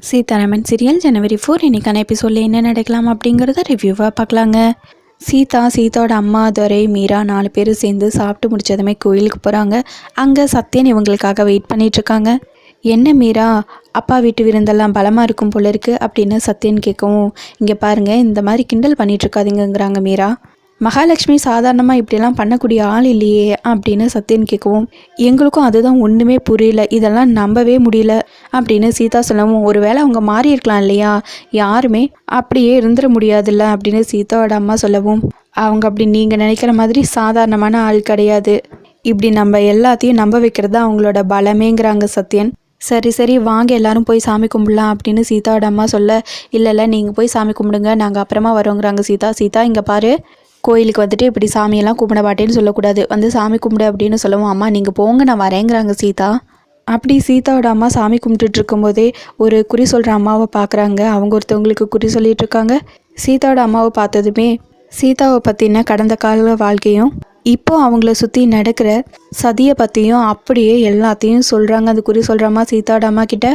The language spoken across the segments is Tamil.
சீதாராமன் சீரியல் ஜனவரி 4 இன்னைக்கான எபிசோடில் என்ன நடக்கலாம் அப்படிங்கிறத ரிவ்யூவாக பார்க்கலாங்க. சீதாவோட அம்மா, துரை, மீரா 4 பேர் சேர்ந்து சாப்பிட்டு முடிச்சதுமே கோயிலுக்கு போகிறாங்க. அங்கே சத்யன் இவங்களுக்காக வெயிட் பண்ணிகிட்ருக்காங்க. என்ன மீரா, அப்பா வீட்டு விருந்தெல்லாம் பலமாக இருக்கும் போல இருக்குது அப்படின்னு சத்யன் கேட்கவும், இங்கே பாருங்கள், இந்த மாதிரி கிண்டல் பண்ணிகிட்ருக்காதீங்கிறாங்க மீரா. மகாலட்சுமி சாதாரணமாக இப்படிலாம் பண்ணக்கூடிய ஆள் இல்லையே அப்படின்னு சத்யன் கேட்கவும், எங்களுக்கும் அதுதான் ஒன்றுமே புரியல, இதெல்லாம் நம்பவே முடியல அப்படின்னு சீதா சொல்லவும், ஒருவேளை அவங்க மாறி இருக்கலாம் இல்லையா, யாருமே அப்படியே இருந்துட முடியாதுல்ல அப்படின்னு சீதாவோட அம்மா சொல்லவும், அவங்க அப்படி நீங்கள் நினைக்கிற மாதிரி சாதாரணமான ஆள் கிடையாது, இப்படி நம்ம எல்லாத்தையும் நம்ப வைக்கிறது அவங்களோட பலமேங்கிறாங்க சத்யன். சரி சரி வாங்க எல்லாரும் போய் சாமி கும்பிடலாம் அப்படின்னு சீதாவோட அம்மா சொல்ல, இல்லை நீங்கள் போய் சாமி கும்பிடுங்க, நாங்கள் அப்புறமா வரோங்கிறாங்க சீதா இங்கே பாரு, கோயிலுக்கு வந்துட்டு இப்படி சாமியெல்லாம் கும்பிட மாட்டேன்னு சொல்லக்கூடாது, வந்து சாமி கும்பிடு அப்படின்னு சொல்லவும், அம்மா நீங்கள் போங்க நான் வரேங்கிறாங்க சீதா. அப்படி சீதாவோட அம்மா சாமி கும்பிட்டுட்டு இருக்கும்போதே ஒரு குறி சொல்கிற அம்மாவை பார்க்குறாங்க. அவங்க ஒருத்தவங்களுக்கு குறி சொல்லிட்டு இருக்காங்க. சீதாவோட அம்மாவை பார்த்ததுமே சீதாவை பற்றின கடந்த கால வாழ்க்கையும் இப்போ அவங்கள சுற்றி நடக்கிற சதியை பற்றியும் அப்படியே எல்லாத்தையும் சொல்கிறாங்க. அது குறி சொல்கிற அம்மா சீதாவோட அம்மா கிட்ட.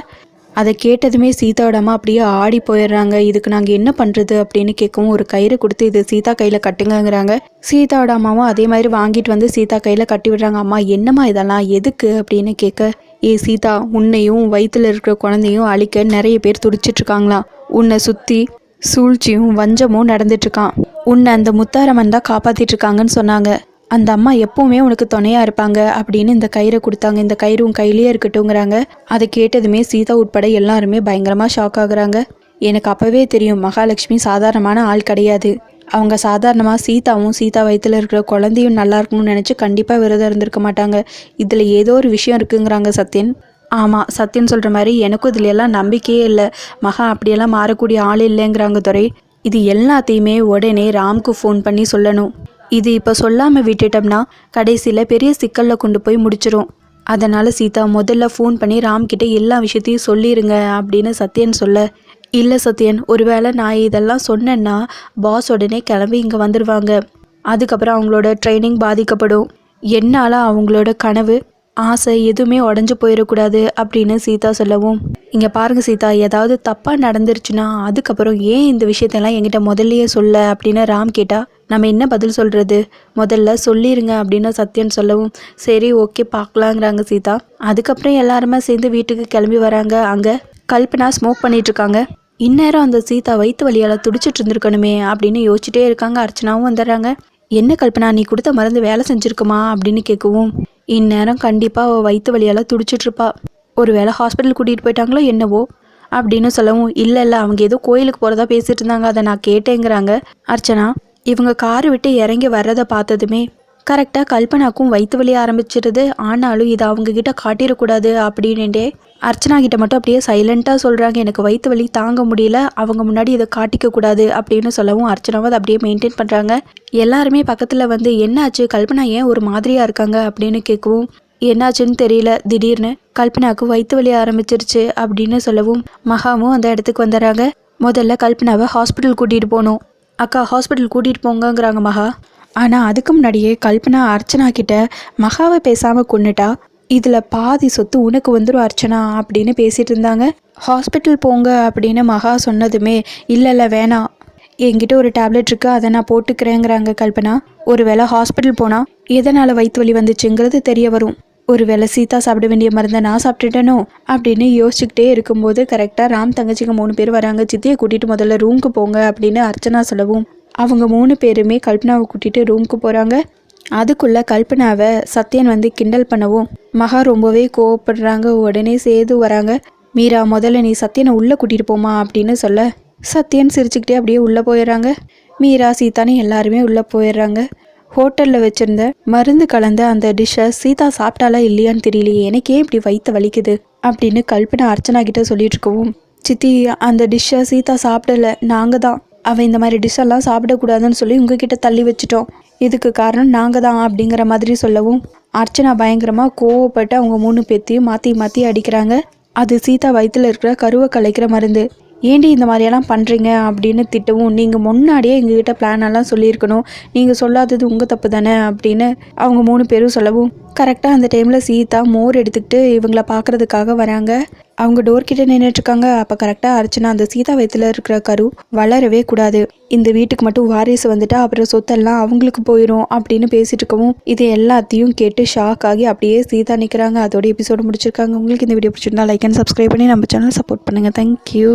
அதை கேட்டதுமே சீதாவோட அம்மா அப்படியே ஆடி போயிடுறாங்க. இதுக்கு நாங்கள் என்ன பண்ணுறது அப்படின்னு கேட்கவும், ஒரு கயிறு கொடுத்து இது சீதா கையில் கட்டுங்கிறாங்க. சீதாவோட அம்மாவும் அதே மாதிரி வாங்கிட்டு வந்து சீதா கையில் கட்டி விடுறாங்க. அம்மா என்னம்மா இதெல்லாம் எதுக்கு அப்படின்னு கேட்க, ஏ சீதா, உன்னையும் வயிற்றுல இருக்கிற குழந்தையும் அழிக்க நிறைய பேர் துடிச்சிட்ருக்காங்களாம், உன்னை சுற்றி சூழ்ச்சியும் வஞ்சமும் நடந்துட்டுருக்கான், உன்னை அந்த முத்தாரம்மன் தான் காப்பாற்றிட்டு இருக்காங்கன்னு சொன்னாங்க, அந்த அம்மா எப்பவுமே உனக்கு துணையாக இருப்பாங்க அப்படின்னு இந்த கயிறை கொடுத்தாங்க, இந்த கயிறு உன் கையிலேயே இருக்கட்டும்ங்கிறாங்க. அதை கேட்டதுமே சீதா உட்பட எல்லாருமே பயங்கரமாக ஷாக் ஆகுறாங்க. எனக்கு அப்போவே தெரியும், மகாலட்சுமி சாதாரணமான ஆள் கிடையாது, அவங்க சாதாரணமாக சீதாவும் சீதா வயிற்றுல இருக்கிற குழந்தையும் நல்லா இருக்கணும்னு நினச்சி கண்டிப்பாக விரதம் இருந்திருக்க மாட்டாங்க, இதில் ஏதோ ஒரு விஷயம் இருக்குங்கிறாங்க சத்யன். ஆமாம், சத்யன் சொல்கிற மாதிரி எனக்கும் இதில் எல்லாம் நம்பிக்கையே இல்லை, மகா அப்படியெல்லாம் மாறக்கூடிய ஆள் இல்லைங்கிறாங்க துரை. இது எல்லாத்தையுமே உடனே ராம்க்கு ஃபோன் பண்ணி சொல்லணும், இது இப்போ சொல்லாமல் விட்டுட்டோம்னா கடைசியில் பெரிய சிக்கலில் கொண்டு போய் முடிச்சிடும், அதனால் சீதா முதல்ல ஃபோன் பண்ணி ராம்கிட்ட எல்லா விஷயத்தையும் சொல்லிடுங்க அப்படின்னு சத்யன் சொல்ல, இல்லை சத்யன், ஒருவேளை நான் இதெல்லாம் சொன்னேன்னா பாஸ் உடனே கிளம்பி இங்கே வந்துடுவாங்க, அதுக்கப்புறம் அவங்களோட ட்ரைனிங் பாதிக்கப்படும், என்னால் அவங்களோட கனவு ஆசை எதுவுமே உடஞ்சி போயிடக்கூடாது அப்படின்னு சீதா சொல்லவும், இங்கே பாருங்கள் சீதா, ஏதாவது தப்பாக நடந்துருச்சுன்னா அதுக்கப்புறம் ஏன் இந்த விஷயத்தெல்லாம் என்கிட்ட முதல்லையே சொல்ல அப்படின்னு ராம் கேட்டால் நம்ம என்ன பதில் சொல்கிறது, முதல்ல சொல்லிடுங்க அப்படின்னு சத்யன் சொல்லவும், சரி ஓகே பார்க்கலாங்கிறாங்க சீதா. அதுக்கப்புறம் எல்லாருமே சேர்ந்து வீட்டுக்கு கிளம்பி வராங்க. அங்கே கல்பனா ஸ்மோக் பண்ணிகிட்ருக்காங்க. இந்நேரம் அந்த சீதா வயிற்று வலியால் துடிச்சிட்டு இருந்திருக்கணுமே அப்படின்னு யோசிச்சுட்டே இருக்காங்க. அர்ச்சனாவும் வந்துடுறாங்க. என்ன கல்பனா, நீ கொடுத்த மருந்து வேலை செஞ்சுருக்குமா அப்படின்னு கேட்கவும், இந்நேரம் கண்டிப்பாக அவள் வயிற்று வலியால் துடிச்சிட்ருப்பா, ஒரு வேளை ஹாஸ்பிட்டல் கூட்டிகிட்டு போயிட்டாங்களோ என்னவோ அப்படின்னு சொல்லவும், இல்லை அவங்க ஏதோ கோயிலுக்கு போகிறதா பேசிகிட்டு இருந்தாங்க, அதை நான் கேட்டேங்கிறாங்க அர்ச்சனா. இவங்க காரு விட்டு இறங்கி வர்றதை பார்த்ததுமே கரெக்டாக கல்பனாக்கும் வயிற்று வலி ஆரம்பிச்சிருது. ஆனாலும் இதை அவங்கக்கிட்ட காட்டிடக்கூடாது அப்படின்ட்டே அர்ச்சனா கிட்ட மட்டும் அப்படியே சைலண்ட்டாக சொல்கிறாங்க, எனக்கு வயிற்று வலி தாங்க முடியல, அவங்க முன்னாடி இதை காட்டிக்கக்கூடாது அப்படின்னு சொல்லவும் அர்ச்சனாவை அதை அப்படியே மெயின்டைன் பண்ணுறாங்க. எல்லாருமே பக்கத்தில் வந்து என்னாச்சு, கல்பனா ஏன் ஒரு மாதிரியாக இருக்காங்க அப்படின்னு கேட்கவும், என்னாச்சுன்னு தெரியல, திடீர்னு கல்பனாவுக்கு வயிற்று வலி ஆரம்பிச்சிருச்சு அப்படின்னு சொல்லவும் மகாவும் அந்த இடத்துக்கு வந்துடுறாங்க. முதல்ல கல்பனாவை ஹாஸ்பிட்டல் கூட்டிகிட்டு போகணும், அக்கா ஹாஸ்பிட்டல் கூட்டிகிட்டு போங்கங்கிறாங்க மகா. ஆனால் அதுக்கு முன்னாடியே கல்பனா அர்ச்சனா கிட்ட மகாவை பேசாமல் கொண்டுட்டா இதில் பாதி சொத்து உனக்கு வந்துடும் அர்ச்சனா அப்படின்னு பேசிகிட்டு இருந்தாங்க. ஹாஸ்பிட்டல் போங்க அப்படின்னு மகா சொன்னதுமே, இல்லை வேணாம், என்கிட்ட ஒரு டேப்லெட் இருக்குது, அதை நான் போட்டுக்கிறேங்கிறாங்க கல்பனா. ஒரு வேளை ஹாஸ்பிட்டல் போனால் எதனால் வயிற்று வலி வந்துச்சுங்கிறது தெரிய வரும், ஒரு வேளை சீதா சாப்பிட வேண்டிய மருந்தை நான் சாப்பிட்டுட்டேனோ அப்படின்னு யோசிச்சுக்கிட்டே இருக்கும்போது கரெக்டாக ராம் தங்கச்சிங்க 3 பேர் வராங்க. சித்தியை கூட்டிகிட்டு முதல்ல ரூமுக்கு போங்க அப்படின்னு அர்ச்சனா சொல்லவும் அவங்க 3 பேருமே கல்பனாவை கூட்டிகிட்டு ரூமுக்கு போகிறாங்க. அதுக்குள்ளே கல்பனாவை சத்யன் வந்து கிண்டல் பண்ணவும் மகா ரொம்பவே கோவப்படுறாங்க. உடனே சேது வராங்க. மீரா, முதல்ல நீ சத்யனை உள்ளே கூட்டிகிட்டு போமா அப்படின்னு சொல்ல சத்யன் சிரிச்சுக்கிட்டே அப்படியே உள்ளே போயிடுறாங்க. மீரா, சீதானு எல்லாருமே உள்ளே போயிடுறாங்க. ஹோட்டலில் வச்சுருந்த மருந்து கலந்த அந்த டிஷ்ஷை சீதா சாப்பிட்டாலா இல்லையான்னு தெரியலையே, எனக்கே இப்படி வயிற்று வலிக்குது அப்படின்னு கல்பனா அர்ச்சனா கிட்ட சொல்லிட்டு இருக்கவும், சித்தி அந்த டிஷ்ஷை சீதா சாப்பிடலை, நாங்கள் தான் அவள் இந்த மாதிரி டிஷ்ஷெல்லாம் சாப்பிடக்கூடாதுன்னு சொல்லி உங்ககிட்ட தள்ளி வச்சிட்டோம், இதுக்கு காரணம் நாங்கள் தான் அப்படிங்கிற மாதிரி சொல்லவும் அர்ச்சனா பயங்கரமாக கோவப்பட்டு அவங்க 3 பேர்த்தையும் மாற்றி மாற்றி அடிக்கிறாங்க. அது சீதா வயிற்றுல இருக்கிற கருவை கலைக்கிற மருந்து, ஏண்டி இந்த மாதிரியெல்லாம் பண்ணுறீங்க அப்படின்னு திட்டவும், நீங்கள் முன்னாடியே எங்ககிட்ட பிளான் எல்லாம் சொல்லியிருக்கணும், நீங்கள் சொல்லாதது உங்கள் தப்பு தானே அப்படின்னு அவங்க 3 பேரும் சொல்லவும், கரெக்டாக அந்த டைமில் சீதா மோர் எடுத்துக்கிட்டு இவங்கள பார்க்குறதுக்காக வராங்க. அவங்க டோர்கிட்ட நின்றுட்டுருக்காங்க. அப்போ கரெக்டாக அர்ச்சனா அந்த சீதா வயித்துல இருக்கிற கரு வளரவே கூடாது, இந்த வீட்டுக்கு மட்டும் வாரிசு வந்துட்டா அப்புறம் சொத்தெல்லாம் அவங்களுக்கு போயிடும் அப்படின்னு பேசிட்டு இருக்கவும், இது எல்லாத்தையும் கேட்டு ஷாக் ஆகி அப்படியே சீதா நிற்கிறாங்க. அதோட எபிசோடு முடிச்சிருக்காங்க. உங்களுக்கு இந்த வீடியோ பிடிச்சிருந்தா லைக் அண்ட் சப்ஸ்கிரைப் பண்ணி நம்ம சேனல் சப்போர்ட் பண்ணுங்கள். தேங்க்யூ.